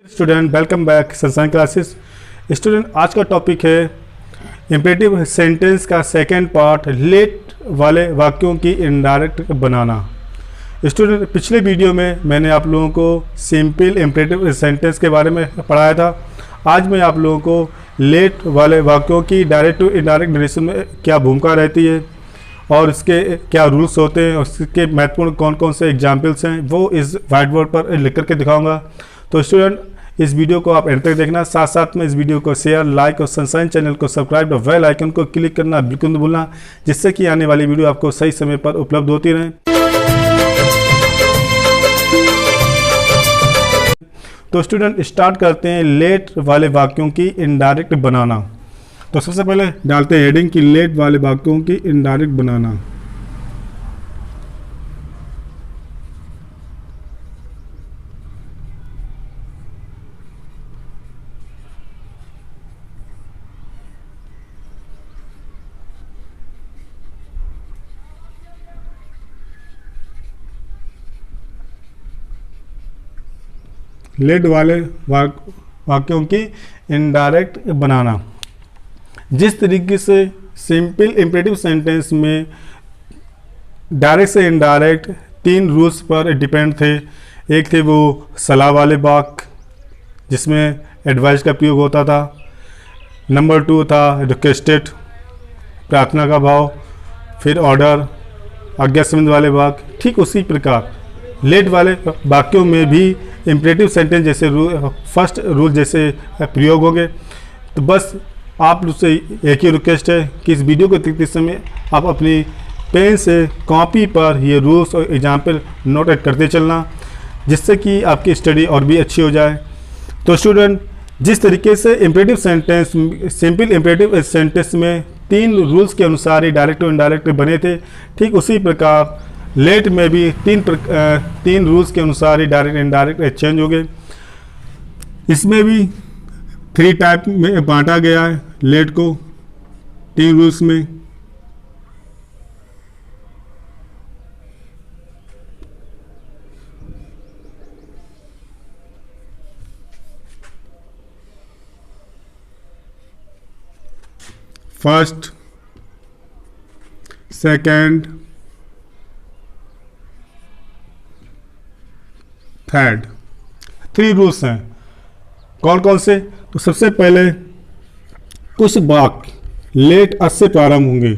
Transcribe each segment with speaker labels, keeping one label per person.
Speaker 1: Student welcome back sunshine classes. Student आज का topic है इम्परेटिव सेंटेंस का सेकंड पार्ट, लेट वाले वाक्यों की इनडायरेक्ट बनाना। स्टूडेंट पिछले वीडियो में मैंने आप लोगों को सिंपल इम्परेटिव सेंटेंस के बारे में पढ़ाया था। आज मैं आप लोगों को लेट वाले वाक्यों की डायरेक्ट टू इनडायरेक्ट नरेशन में क्या भूमिका रहती है और इसके क्या रूल्स होते हैं और इसके महत्वपूर्ण कौन कौन से एग्जाम्पल्स हैं वो इस वाइट बोर्ड पर लिख करके दिखाऊंगा। तो स्टूडेंट इस वीडियो को आप एंड तक देखना, साथ साथ में इस वीडियो को शेयर, लाइक और सनशाइन चैनल को सब्सक्राइब और बेल आइकन को क्लिक करना बिल्कुल नहीं भूलना, जिससे कि आने वाली वीडियो आपको सही समय पर उपलब्ध होती रहे। तो स्टूडेंट स्टार्ट करते हैं लेट वाले वाक्यों की इनडायरेक्ट बनाना। तो सबसे पहले डालते हैं हेडिंग की लेट वाले वाक्यों की इनडायरेक्ट बनाना। लेट वाले वाक्यों की इनडायरेक्ट बनाना। जिस तरीके से सिंपल इम्परेटिव सेंटेंस में डायरेक्ट से इनडायरेक्ट तीन रूल्स पर डिपेंड थे। एक थे वो सलाह वाले वाक्य जिसमें एडवाइस का प्रयोग होता था। नंबर 2 था रिक्वेस्टेड, प्रार्थना का भाव। फिर ऑर्डर, आज्ञा संबंध वाले वाक्य। ठीक उसी प्रकार लेट वाले वाक्यों में भी इम्परेटिव सेंटेंस जैसे फर्स्ट रूल जैसे प्रयोग होंगे। तो बस आप उससे एक ही रिक्वेस्ट है कि इस वीडियो को देखते समय आप अपनी पेन से कॉपी पर ये रूल्स और एग्जाम्पल नोट करते चलना, जिससे कि आपकी स्टडी और भी अच्छी हो जाए। तो स्टूडेंट जिस तरीके से imperative sentence simple imperative sentence में तीन रूल्स के अनुसार ही डायरेक्ट और इनडायरेक्ट बने थे, ठीक उसी प्रकार लेट में भी तीन रूल्स के अनुसार ही डायरेक्ट इनडायरेक्ट चेंज हो गए। इसमें भी 3 टाइप में बांटा गया है लेट को 3 रूल्स में। फर्स्ट, सेकंड, थर्ड, 3 रूल्स हैं। कौन कौन से? तो सबसे पहले कुछ वाक्य लेट अस से प्रारंभ होंगे।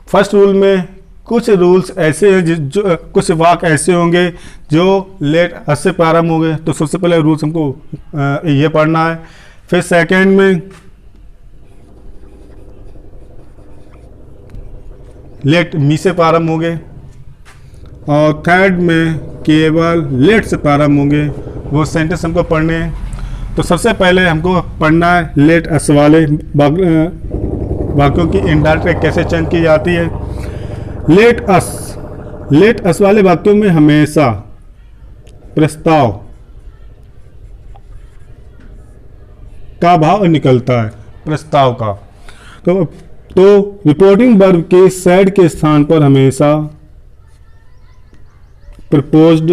Speaker 1: फर्स्ट रूल में कुछ रूल्स ऐसे हैं जो कुछ वाक्य ऐसे होंगे जो लेट अस से प्रारंभ होंगे। तो सबसे पहले रूल्स हमको ये पढ़ना है। फिर सेकंड में लेट मी से प्रारंभ होंगे और थर्ड में केवल लेट से प्रारंभ होंगे। वो सेंटेंस हमको पढ़ने हैं। तो सबसे पहले हमको पढ़ना है लेट अस वाले वाक्यों की इनडायरेक्ट कैसे चेंज की जाती है। लेट अस वाले वाक्यों में हमेशा प्रस्ताव का भाव निकलता है, प्रस्ताव का। तो रिपोर्टिंग वर्ब के सैड के स्थान पर हमेशा प्रपोज्ड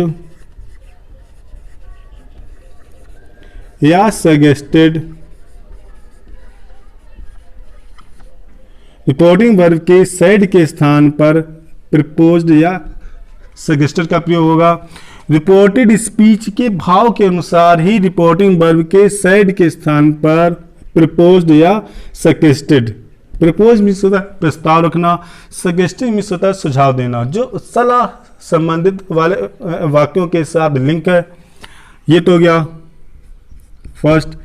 Speaker 1: या सजेस्टेड, रिपोर्टिंग वर्ब के सैड के स्थान पर प्रपोज्ड या सजेस्टेड का प्रयोग होगा। रिपोर्टेड स्पीच के भाव के अनुसार ही रिपोर्टिंग वर्ब के सैड के स्थान पर प्रपोज्ड या सजेस्टेड। प्रपोज मीन्स होता है प्रस्ताव रखना, सजेस्टेड मीन्स होता है सुझाव देना, जो सलाह संबंधित वाले वाक्यों के साथ लिंक है। ये तो गया फर्स्ट।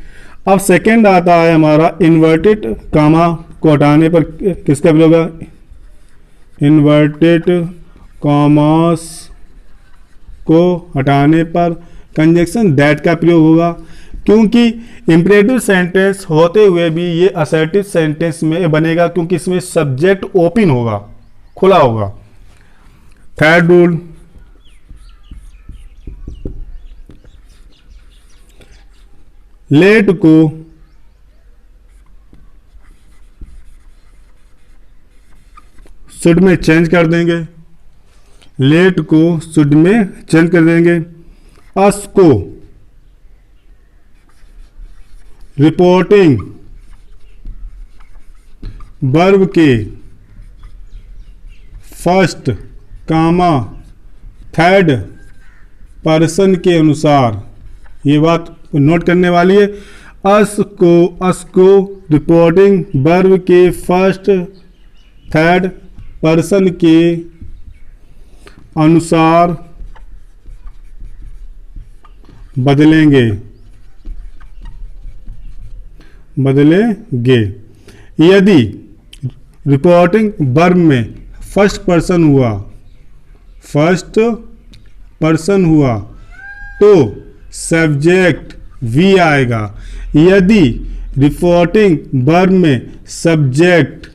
Speaker 1: अब सेकंड आता है हमारा इन्वर्टेड कामा को हटाने पर किसका प्रयोग होगा? इन्वर्टेड कॉमास को हटाने पर कंजक्शन दैट का प्रयोग होगा, क्योंकि इम्परेटिव सेंटेंस होते हुए भी ये असर्टिव सेंटेंस में बनेगा, क्योंकि इसमें सब्जेक्ट ओपन होगा, खुला होगा। थर्ड रूल, लेट को शुड में चेंज कर देंगे। लेट को शुड में चेंज कर देंगे। अस को रिपोर्टिंग वर्ब के फर्स्ट कामा थर्ड पर्सन के अनुसार, ये बात नोट करने वाली है। अस को रिपोर्टिंग वर्ब के फर्स्ट थर्ड पर्सन के अनुसार बदलेंगे। यदि रिपोर्टिंग वर्ब में फर्स्ट पर्सन हुआ तो सब्जेक्ट वी आएगा। यदि रिपोर्टिंग वर्ब में सब्जेक्ट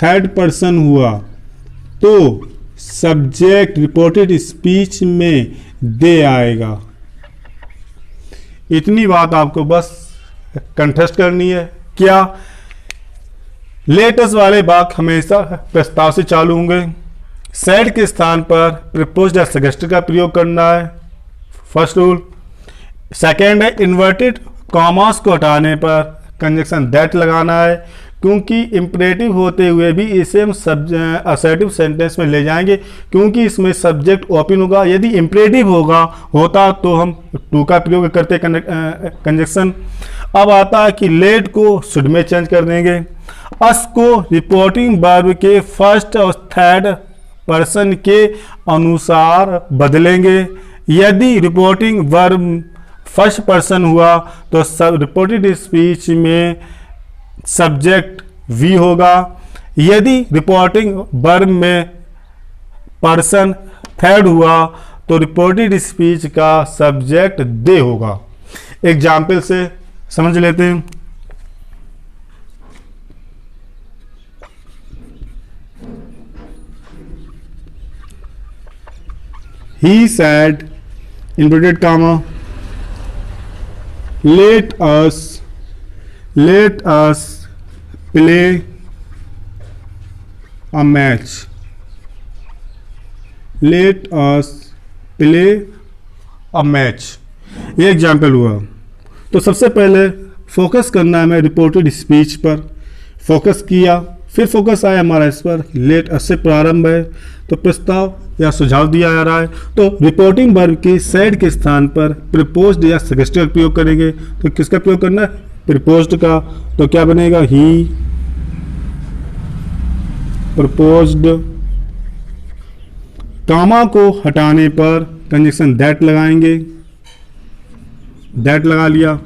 Speaker 1: थर्ड पर्सन हुआ तो सब्जेक्ट रिपोर्टेड स्पीच में दे आएगा। इतनी बात आपको बस कंठस्थ करनी है। क्या लेटस वाले वाक्य हमेशा प्रस्ताव से चालू होंगे। सैड के स्थान पर प्रीपोज्ड या सजेस्ट का प्रयोग करना है, फर्स्ट रूल। सेकेंड है इन्वर्टेड कॉमास को हटाने पर कंजक्शन दैट लगाना है, क्योंकि इम्परेटिव होते हुए भी इसे हम असर्टिव सेंटेंस में ले जाएंगे, क्योंकि इसमें सब्जेक्ट ओपन होगा। यदि इम्परेटिव होता तो हम टू का प्रयोग करते कंजक्शन। अब आता है कि लेट को शुड में चेंज कर देंगे। अस को रिपोर्टिंग वर्ब के फर्स्ट और थर्ड पर्सन के अनुसार बदलेंगे। यदि रिपोर्टिंग वर्ब फर्स्ट पर्सन हुआ तो रिपोर्टेड स्पीच में सब्जेक्ट वी होगा। यदि रिपोर्टिंग वर्ब में पर्सन थर्ड हुआ तो रिपोर्टेड स्पीच का सब्जेक्ट दे होगा। एग्जाम्पल से समझ लेते हैं। He said, inverted comma, let us play a match. Let us play a match. ये एग्जाम्पल हुआ। तो सबसे पहले फोकस करना है हमें रिपोर्टेड स्पीच पर। फोकस किया, फिर फोकस आया हमारा इस पर। लेट अस से प्रारंभ है तो प्रस्ताव या सुझाव दिया जा रहा है। तो रिपोर्टिंग वर्ब के सैड के स्थान पर प्रीपोज्ड या सजेस्टिव का प्रयोग करेंगे। तो किसका प्रयोग करना है? प्रीपोज्ड का। तो क्या बनेगा? ही प्रपोज्ड। कामा को हटाने पर कंजक्शन दैट लगाएंगे। दैट लगा लिया।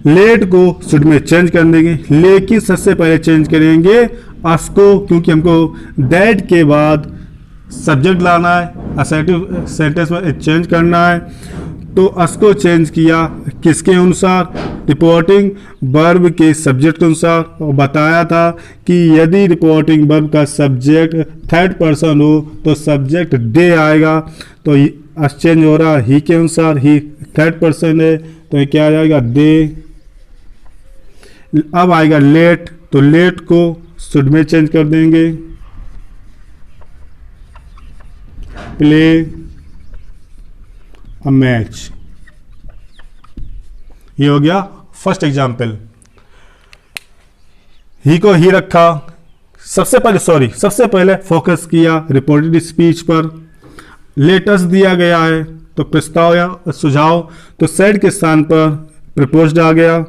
Speaker 1: लेट को शुड में चेंज कर देंगे, लेकिन सबसे पहले चेंज करेंगे अस को, क्योंकि हमको दैट के बाद सब्जेक्ट लाना है, असर्टिव सेंटेंस में चेंज करना है। तो अस को चेंज किया किसके अनुसार? रिपोर्टिंग वर्ब के सब्जेक्ट के अनुसार। और बताया था कि यदि रिपोर्टिंग वर्ब का सब्जेक्ट थर्ड पर्सन हो तो सब्जेक्ट दे आएगा। तो अस चेंज हो रहा ही के अनुसार, ही थर्ड पर्सन है तो ये क्या आ जाएगा? दे। अब आएगा लेट, तो लेट को शुड में चेंज कर देंगे। Play a match. ये हो गया फर्स्ट एग्जाम्पल। ही को ही रखा। सबसे पहले फोकस किया रिपोर्टेड स्पीच पर। लेटस दिया गया है तो प्रस्ताव या सुझाव, तो सेड के स्थान पर प्रपोज्ड आ गया।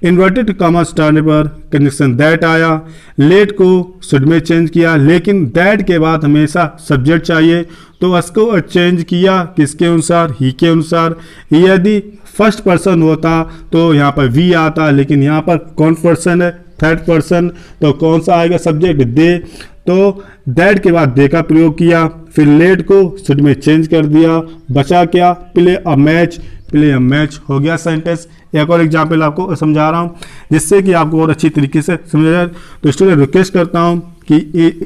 Speaker 1: इन्वर्टेड कॉमा हटाने पर कंजक्शन दैट आया। लेट को शुड में चेंज किया, लेकिन दैट के बाद हमेशा सब्जेक्ट चाहिए, तो उसको चेंज किया किसके अनुसार? ही के अनुसार। यदि फर्स्ट पर्सन होता तो यहाँ पर वी आता, लेकिन यहाँ पर कौन पर्सन है? Third person. तो कौन सा आएगा? Subject they. तो दैट के बाद दे का प्रयोग किया, फिर लेट को शुड में चेंज कर दिया। बचा क्या? Play a match. Play a match हो गया सेंटेंस। एक और एग्जाम्पल आपको समझा रहा हूँ जिससे कि आपको और अच्छी तरीके से समझ जाए। तो स्टूडेंट रिक्वेस्ट करता हूँ कि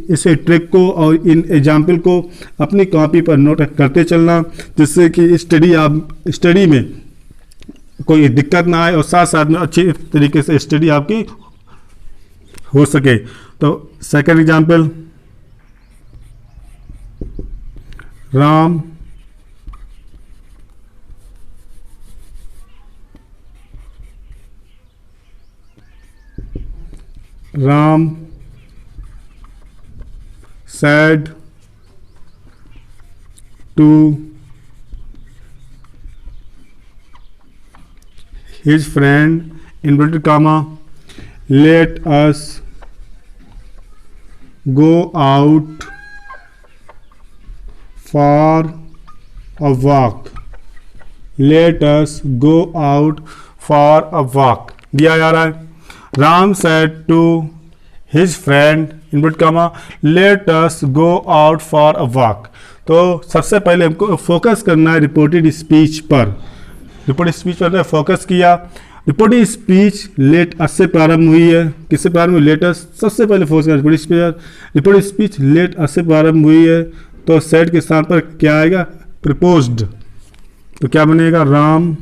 Speaker 1: इस ट्रिक को और इन एग्जाम्पल को अपनी कॉपी पर नोट करते चलना, जिससे कि स्टडी में कोई दिक्कत ना आए और साथ साथ में अच्छी तरीके से स्टडी आपकी हो सके। तो second example, Ram Ram said to his friend, inverted comma, let us go out for a walk. Let us go out for a walk दिया जा रहा है. Ram said to his friend, inverted comma, let us go out for a walk. तो सबसे पहले हमको focus करना है रिपोर्टेड स्पीच पर. रिपोर्टेड स्पीच पर फोकस किया. रिपोर्टेड स्पीच लेट अस से प्रारंभ हुई है. किससे प्रारंभ हुई? Let us. सबसे पहले फोकस किया reported speech. Reported speech let us से प्रारंभ हुई है, तो सेड के स्थान पर क्या आएगा? प्रपोज्ड. तो क्या बनेगा? Ram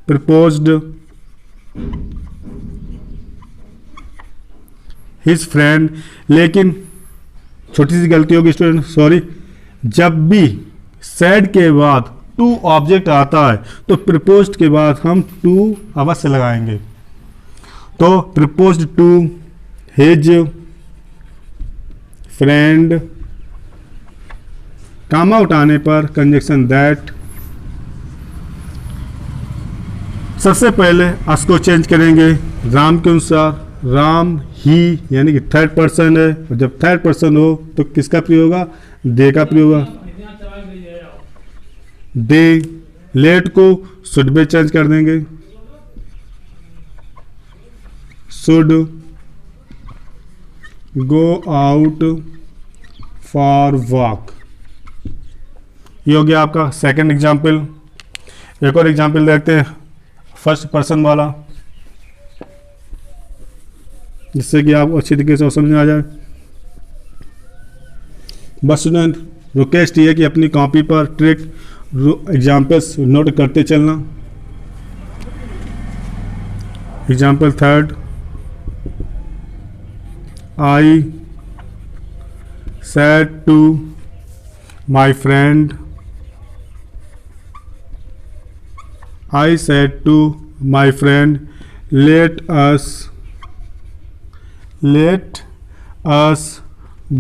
Speaker 1: proposed his friend. लेकिन छोटी सी गलती होगी स्टूडेंट, सॉरी. जब भी सैड के बाद टू ऑब्जेक्ट आता है तो प्रपोज्ड के बाद हम टू अवश्य लगाएंगे. तो प्रपोज्ड टू हिज फ्रेंड, कामा उठाने पर कंजक्शन दैट. सबसे पहले अस को चेंज करेंगे राम के अनुसार. राम ही यानी कि थर्ड पर्सन है, और जब थर्ड पर्सन हो तो किसका प्रयोग होगा? दे का प्रयोग होगा. दे. लेट को शुड में चेंज कर देंगे. Should go out for walk. ये हो गया आपका सेकंड एग्जाम्पल. एक और एग्जाम्पल देखते हैं फर्स्ट पर्सन वाला, जिससे कि आप अच्छी तरीके से समझ में आ जाए. बस स्टूडेंट रिक्वेस्ट ये है कि अपनी कॉपी पर ट्रिक एग्जाम्पल्स नोट करते चलना. Example third, I said to my friend, I said to my friend, let us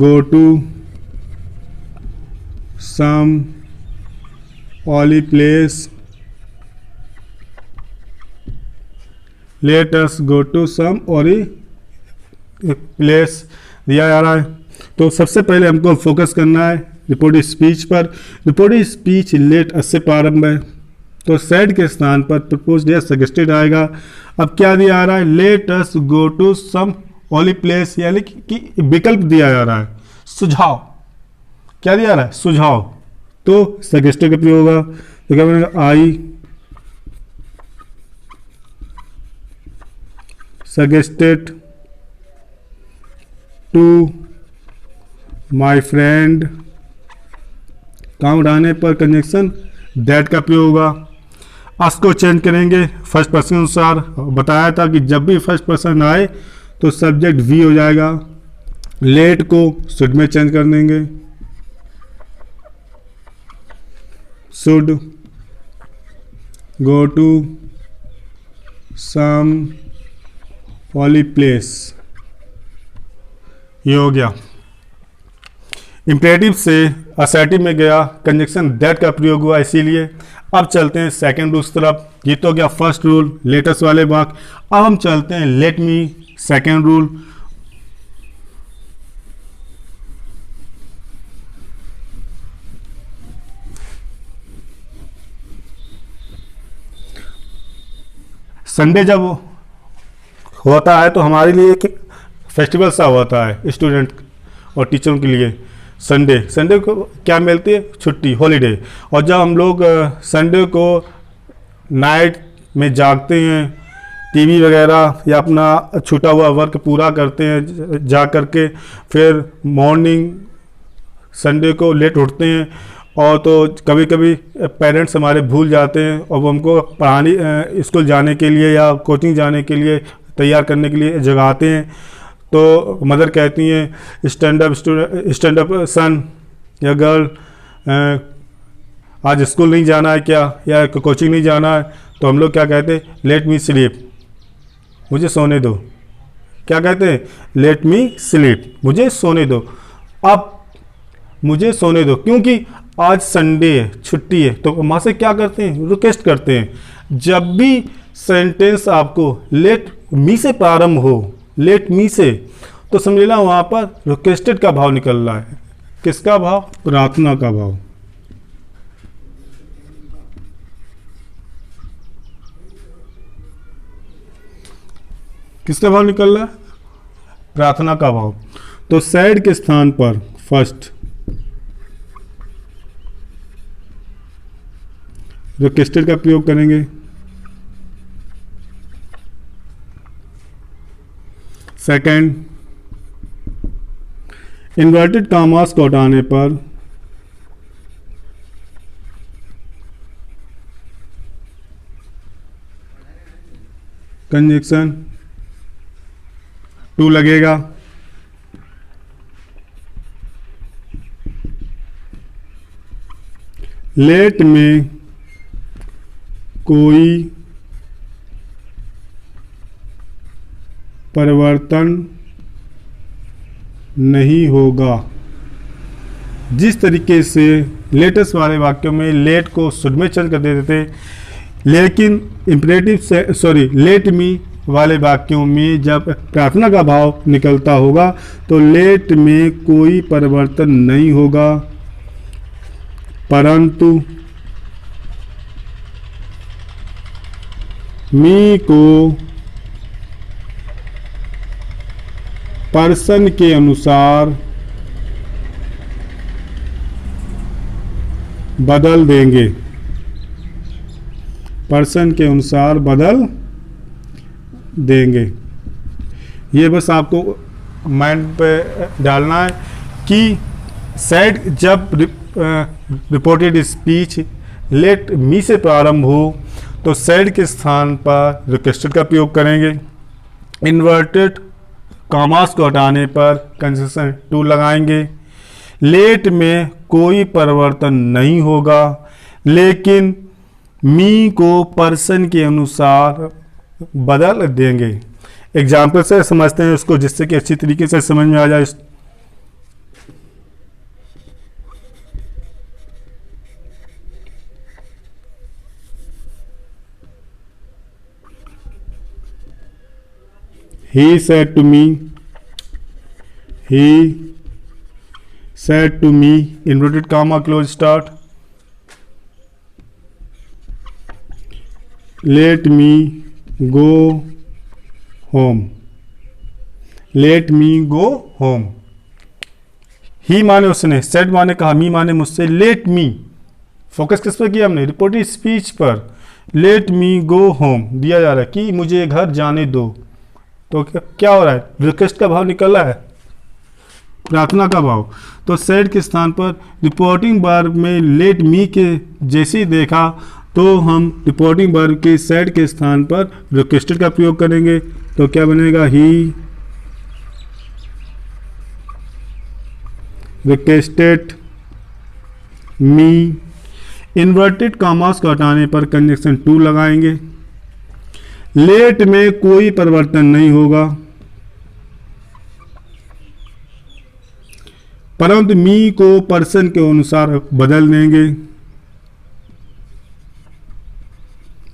Speaker 1: go to some holy place. Let us go to some holy place दिया जा रहा है. तो सबसे पहले हमको फोकस करना है रिपोर्टेड स्पीच पर. रिपोर्टेड स्पीच लेट अस से प्रारंभ है, तो सेड के स्थान पर प्रपोज्ड या सजेस्टेड आएगा. अब क्या दिया आ रहा है? Let us go to some holy place, यानी कि विकल्प दिया जा रहा है, सुझाव. क्या दिया रहा है? सुझाव. तो सजेस्टेड का प्रयोग होगा. तो क्या बनेगा? I suggested to my friend, काम उठाने पर कंजक्शन दैट का प्रयोग होगा. अस को चेंज करेंगे फर्स्ट पर्सन अनुसार. बताया था कि जब भी फर्स्ट पर्सन आए तो सब्जेक्ट वी हो जाएगा. लेट को शुड में चेंज कर देंगे. Should go to some holy place. ये हो गया. इम्परेटिव से असर्टिव में गया, कंजक्शन दैट का प्रयोग हुआ, इसीलिए. अब चलते हैं सेकंड रूल तरफ. ये तो गया फर्स्ट रूल लेटेस्ट वाले वाक्य. अब हम चलते हैं let me second rule. Sunday जब होता है तो हमारे लिए एक फेस्टिवल सा होता है स्टूडेंट और टीचरों के लिए. संडे को क्या मिलती है? छुट्टी, हॉलीडे. और जब हम लोग संडे को नाइट में जागते हैं, टीवी वगैरह या अपना छूटा हुआ वर्क पूरा करते हैं जा कर के, फिर मॉर्निंग संडे को लेट उठते हैं, और तो कभी कभी पेरेंट्स हमारे भूल जाते हैं और वो हमको पढ़ाने स्कूल जाने के लिए या कोचिंग जाने के लिए तैयार करने के लिए जगाते हैं. तो मदर कहती हैं स्टैंड अप सन या गर्ल, आज स्कूल नहीं जाना है क्या, या कोचिंग नहीं जाना है? तो हम लोग क्या कहते हैं, लेट मी स्लीप, मुझे सोने दो। क्या कहते हैं, लेट मी स्लीप, मुझे सोने दो। अब मुझे सोने दो क्योंकि आज संडे है, छुट्टी है, तो वहाँ से क्या करते हैं, रिक्वेस्ट करते हैं। जब भी सेंटेंस आपको लेट मी से प्रारंभ हो, लेट मी से, तो समझ लेना वहाँ पर रिक्वेस्टेड का भाव निकल रहा है। किसका भाव, प्रार्थना का भाव। किसका भाव निकल रहा है, प्रार्थना का भाव। तो सैड के स्थान पर फर्स्ट रिक्वेस्टेड का प्रयोग करेंगे। सेकंड, इन्वर्टेड कॉमास को हटाने पर कंजक्शन टू लगेगा। लेट में कोई परिवर्तन नहीं होगा। जिस तरीके से लेटेस्ट वाले वाक्यों में लेट को शुड में चेंज कर देते थे, लेकिन इम्परेटिव से लेट मी वाले वाक्यों में जब प्रार्थना का भाव निकलता होगा तो लेट में कोई परिवर्तन नहीं होगा, परंतु मी को पर्सन के अनुसार बदल देंगे। पर्सन के अनुसार बदल देंगे। ये बस आपको माइंड पे डालना है कि सेड जब रिपोर्टेड स्पीच लेट मी से प्रारंभ हो तो सेड के स्थान पर रिक्वेस्टेड का प्रयोग करेंगे। इन्वर्टेड कॉमास को हटाने पर कंजक्शन टू लगाएंगे। लेट में कोई परिवर्तन नहीं होगा, लेकिन मी को पर्सन के अनुसार बदल देंगे। एग्जाम्पल से समझते हैं उसको, जिससे कि अच्छी तरीके से समझ में आ जाए। He said to me, inverted comma, close start. Let me go home. Let me go home. ही माने उसने, said माने कहा, मी माने मुझसे, let me फोकस किस पर किया हमने, रिपोर्टेड स्पीच पर। let me go home दिया जा रहा है कि मुझे घर जाने दो। तो क्या हो रहा है, रिक्वेस्ट का भाव निकल रहा है, प्रार्थना का भाव। तो सेड के स्थान पर रिपोर्टिंग वर्ब में लेट मी के जैसे ही देखा तो हम रिपोर्टिंग वर्ब के सेड के स्थान पर रिक्वेस्टेड का प्रयोग करेंगे। तो क्या बनेगा, he requested me. Inverted commas को हटाने पर कंजक्शन टू लगाएंगे। लेट में कोई परिवर्तन नहीं होगा, परंतु मी को पर्सन के अनुसार बदल देंगे।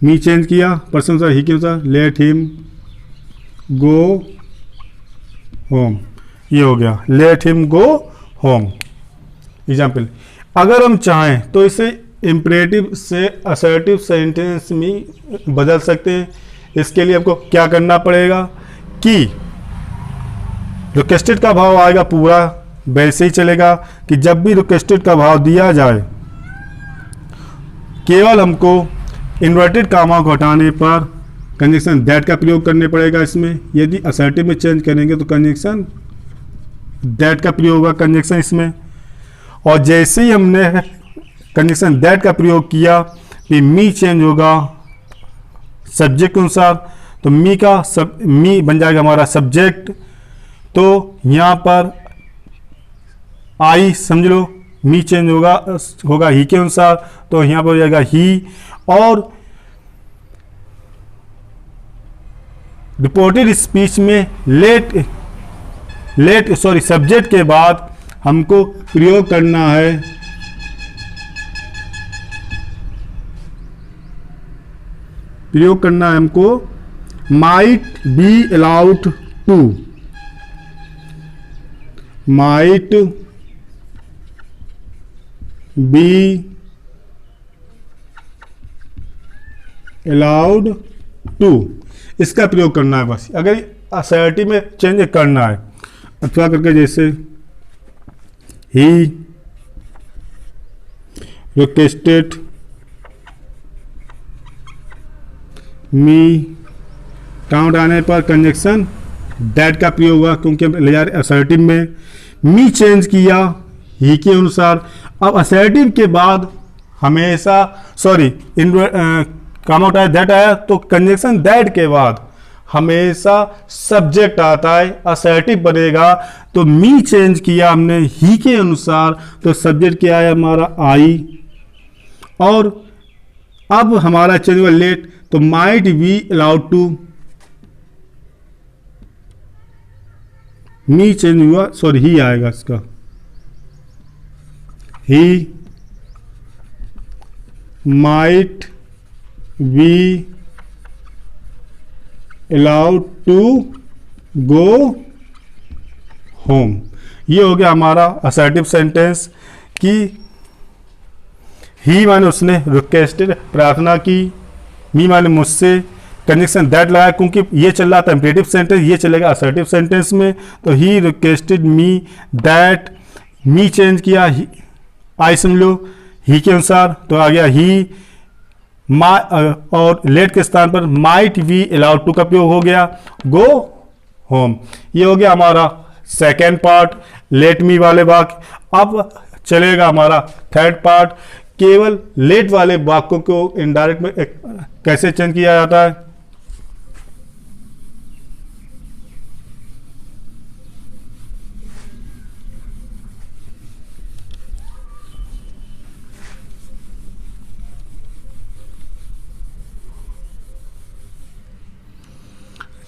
Speaker 1: मी चेंज किया, पर्सन से ही के अनुसार, लेट हिम गो होम। ये हो गया, let him go home. Example, अगर हम चाहें तो इसे इम्परेटिव से असर्टिव सेंटेंस में बदल सकते हैं। इसके लिए आपको क्या करना पड़ेगा कि रिक्वेस्टेड का भाव आएगा, पूरा वैसे ही चलेगा कि जब भी रिक्वेस्टेड का भाव दिया जाए केवल हमको इन्वर्टेड कॉमा को हटाने पर कंजक्शन दैट का प्रयोग करने पड़ेगा। इसमें यदि असर्टिव में चेंज करेंगे तो कंजक्शन दैट का प्रयोग होगा कंजक्शन इसमें। और जैसे ही हमने कंजक्शन दैट का प्रयोग किया कि मी चेंज होगा सब्जेक्ट के अनुसार, तो मी बन जाएगा हमारा सब्जेक्ट। तो यहाँ पर आई समझ लो, मी चेंज होगा ही के अनुसार, तो यहाँ पर हो जाएगा ही। और रिपोर्टेड स्पीच में सब्जेक्ट के बाद हमको प्रयोग करना है हमको might be allowed to, might be allowed to, इसका प्रयोग करना है बस। अगर असर्टिव में चेंज करना है अथवा करके, जैसे ही रिक्वेस्टेड मी, काउंट आने पर कंजक्शन दैट का प्रयोग हुआ, क्योंकि हम ले जा रहे असर्टिव में। मी चेंज किया ही के अनुसार। अब असर्टिव के बाद हमेशा काउंट आया, दैट आया, तो कंजक्शन दैट के बाद हमेशा सब्जेक्ट आता है, असर्टिव बनेगा। तो मी चेंज किया हमने ही के अनुसार, तो सब्जेक्ट क्या है हमारा आई। और अब हमारा चेंज हुआ लेट, तो might be allowed to, me change हुआ, ही आएगा इसका, ही might be allowed to go home. ये हो गया हमारा असर्टिव सेंटेंस कि ही माने उसने रिक्वेस्टेड, प्रार्थना की, मी माने मुझसे, कंजक्शन दैट लगाया, क्योंकि ये चल रहा था इंपेरेटिव सेंटेंस, ये चलेगा असर्टिव सेंटेंस में। तो he requested me that, me change किया आई समझ लो ही के अनुसार, तो आ गया ही। और लेट के स्थान पर माइट बी अलाउड टू का प्रयोग हो गया, गो होम। ये हो गया हमारा सेकेंड पार्ट लेट मी वाले वाक्य। अब चलेगा हमारा थर्ड पार्ट, केवल लेट वाले वाक्यों को इनडायरेक्ट में कैसे चेंज किया जाता है।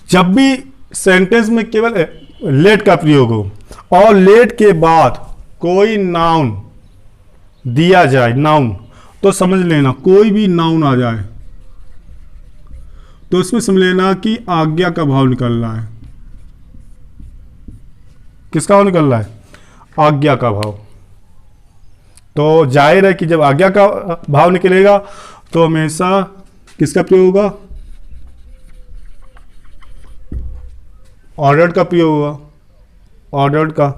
Speaker 1: जब भी सेंटेंस में केवल लेट का प्रयोग हो और लेट के बाद कोई नाउन दिया जाए, नाउन, तो समझ लेना कोई भी नाउन आ जाए तो इसमें समझ लेना कि आज्ञा का भाव निकल रहा है। किसका भाव निकल रहा है? आज्ञा का भाव। तो जाहिर है कि जब आज्ञा का भाव निकलेगा तो हमेशा किसका प्रयोग होगा? ऑर्डर्ड का प्रयोग होगा, ऑर्डर्ड का।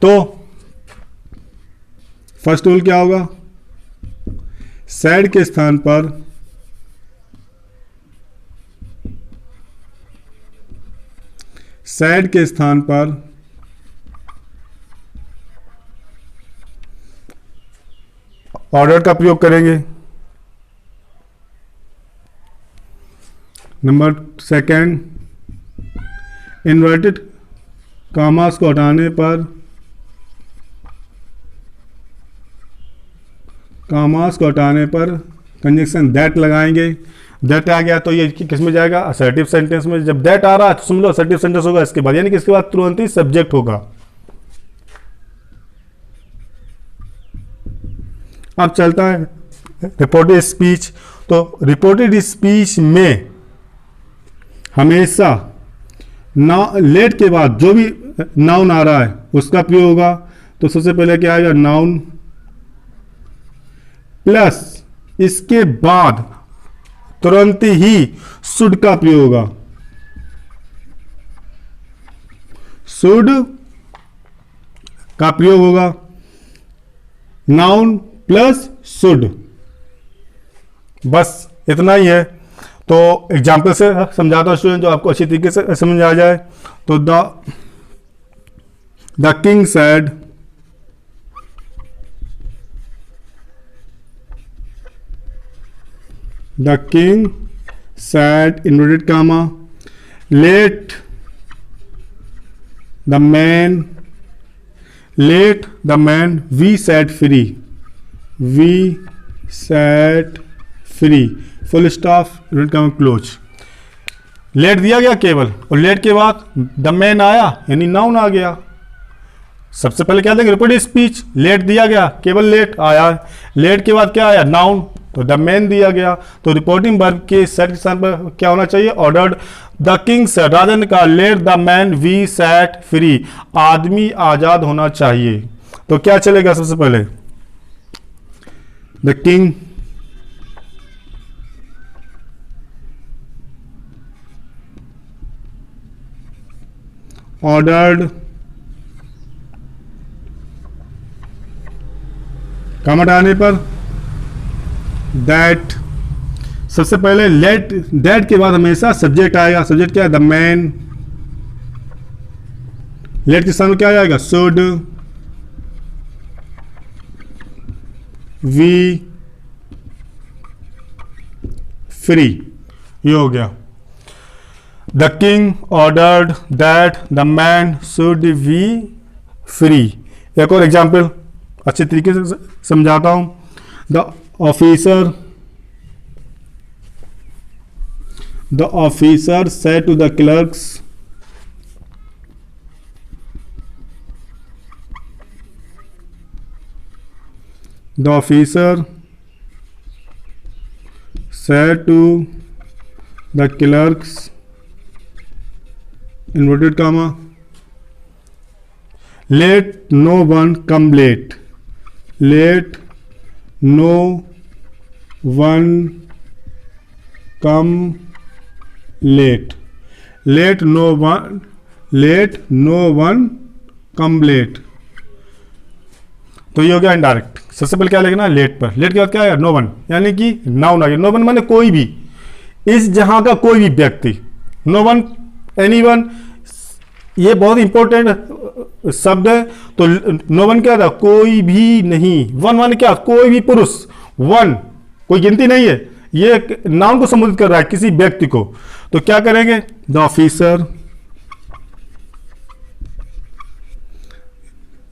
Speaker 1: तो फर्स्ट रूल क्या होगा? सैड के स्थान पर ऑर्डर का प्रयोग करेंगे। नंबर सेकंड, इन्वर्टेड कामास को हटाने पर कंजक्शन दैट लगाएंगे। दैट आ गया तो ये किस में जाएगा? असर्टिव सेंटेंस में। जब दैट आ रहा है तो समझ लो असर्टिव सेंटेंस होगा इसके बाद, यानी कि इसके बाद तुरंत ही सब्जेक्ट होगा। अब चलता है रिपोर्टेड स्पीच। तो रिपोर्टेड स्पीच में हमेशा लेट के बाद जो भी नाउन आ रहा है उसका प्रयोग होगा। तो सबसे पहले क्या आएगा? नाउन प्लस इसके बाद तुरंत ही शुड का प्रयोग होगा। शुड का प्रयोग होगा, नाउन प्लस शुड, बस इतना ही है। तो एग्जाम्पल से समझाता हूं स्टूडेंट, जो आपको अच्छी तरीके से समझ आ जाए। तो the king said, the king said inverted comma, let the man we set free, full stop, inverted comma close. Let दिया गया केवल, और लेट के बाद द मैन आया यानी नाउन आ गया। सबसे पहले क्या देंगे, रिपोर्टेड स्पीच, लेट दिया गया केवल लेट आया, लेट के बाद क्या आया, नाउन, तो द मैन दिया गया। तो रिपोर्टिंग वर्ब के सेट के स्थान पर क्या होना चाहिए, ऑर्डर्ड। द किंग सेड, राजा ने कहा, let the man we set free, आदमी आजाद होना चाहिए। तो क्या चलेगा सबसे पहले, द किंग ऑर्डर्ड, काम हटाने पर दैट। सबसे पहले लेट, दैट के बाद हमेशा सब्जेक्ट आएगा। सब्जेक्ट क्या है, द मैन। लेट के सामने क्या आएगा, शुड, वी फ्री, ये हो गया। The king ordered that the man should be free. एक और एग्जाम्पल अच्छे तरीके से समझाता हूं। The officer said to the clerks, the officer said to the clerks, inverted comma, let no one come late, let no one come late, let no one come late। तो ये हो गया इनडायरेक्ट। सबसे पहले क्या लिखना, लेट पर, late के बाद क्या आएगा, नो वन, यानी कि नाउन आ गया। नो वन माने कोई भी, इस जहां का कोई भी व्यक्ति, नो वन, एनी वन, ये बहुत इंपॉर्टेंट शब्द है। तो नो वन क्या था, कोई भी नहीं। वन माने क्या, कोई भी पुरुष, वन कोई गिनती नहीं है, ये नाउन को संबोधित कर रहा है, किसी व्यक्ति को। तो क्या करेंगे, द ऑफिसर,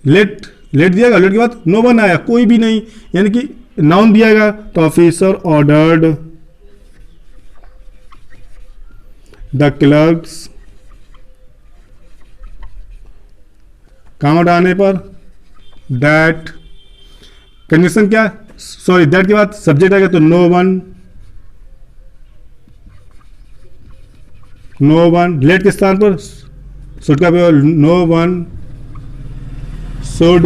Speaker 1: लेट, लेट दिया गया, लेट के बाद नो वन आया, कोई भी नहीं, यानी कि नाउन दिया गया। तो ऑफिसर ऑर्डर्ड द क्लर्क्स, काम हटाने पर दैट, कंडीशन क्या, सॉरी दैट के बाद सब्जेक्ट आ गया, तो no one, no one, let के स्थान पर शुड का, no one should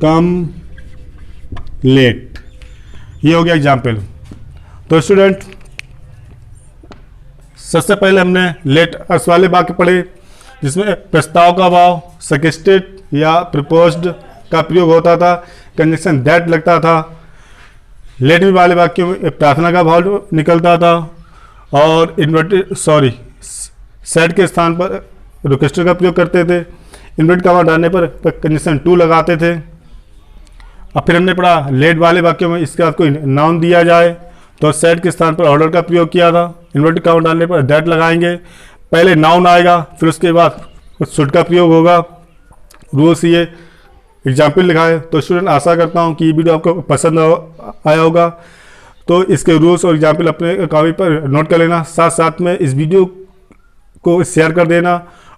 Speaker 1: come late. ये हो गया एग्जाम्पल। तो स्टूडेंट, सबसे पहले हमने लेट अर्थ वाले वाक्य पढ़े, जिसमें प्रस्ताव का भाव, सजेस्टेड या प्रपोज्ड का प्रयोग होता था, कंजंक्शन दैट लगता था। लेट वाले वाक्य में प्रार्थना का भाव निकलता था, और इन्वर्टेड, सॉरी सेट के स्थान पर रिक्वेस्टर का प्रयोग करते थे। इन्वर्टेड कॉमा डालने पर कंजंक्शन टू लगाते थे। अब फिर हमने पढ़ा लेट वाले वाक्यों में इसके बाद कोई नाउन दिया जाए तो सेट के स्थान पर ऑर्डर का प्रयोग किया था। इन्वर्टेड कॉमा डालने पर दैट लगाएंगे, पहले नाउन आएगा, फिर उसके बाद शुड का प्रयोग होगा। रूल्स ये एग्जाम्पल लिखा है। तो स्टूडेंट, आशा करता हूँ कि ये वीडियो आपको पसंद आया होगा। तो इसके रूल्स और एग्जाम्पल अपने कॉपी पर नोट कर लेना, साथ साथ में इस वीडियो को शेयर कर देना।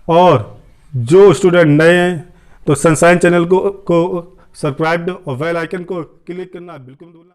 Speaker 1: और जो स्टूडेंट नए हैं तो सनशाइन चैनल को सब्सक्राइब और बेल आइकन को क्लिक करना बिल्कुल भूलना।